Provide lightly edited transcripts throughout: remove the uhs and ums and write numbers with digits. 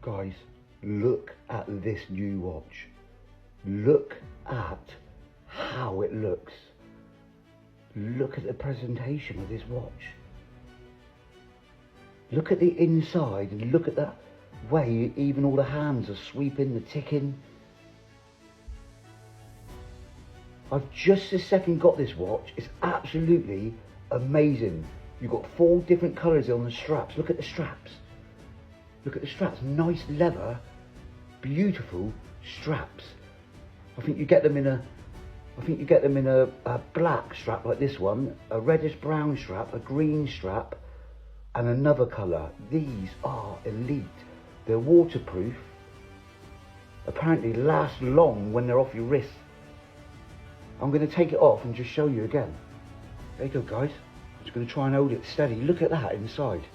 Guys, look at this new watch. Look at how it looks. Look at the presentation of this watch. Look at the inside and look at that way even all the hands are sweeping, the ticking. I've just a second got this watch. It's absolutely amazing. You've got 4 different colours on the straps. Look at the straps. Look at the straps. Nice leather, beautiful straps. I think you get them in a black strap like this one, a reddish brown strap, a green strap, and another colour. These are elite. They're waterproof. Apparently last long when they're off your wrist. I'm going to take it off and just show you again. There you go, guys. I'm just going to try and hold it steady. Look at that inside.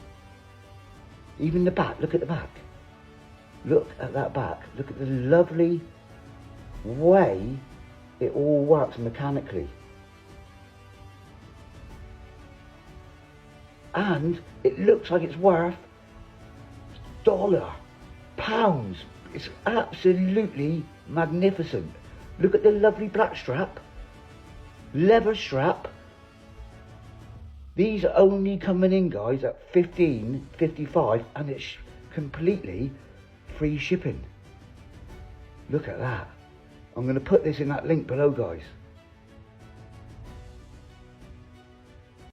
Even the back. Look at the back. Look at that back. Look at the lovely way it all works mechanically. And it looks like it's worth $, pounds. It's absolutely magnificent. Look at the lovely black strap, leather strap. These are only coming in, guys, at $15.55, and it's completely free shipping. Look at that. I'm going to put this in that link below, guys.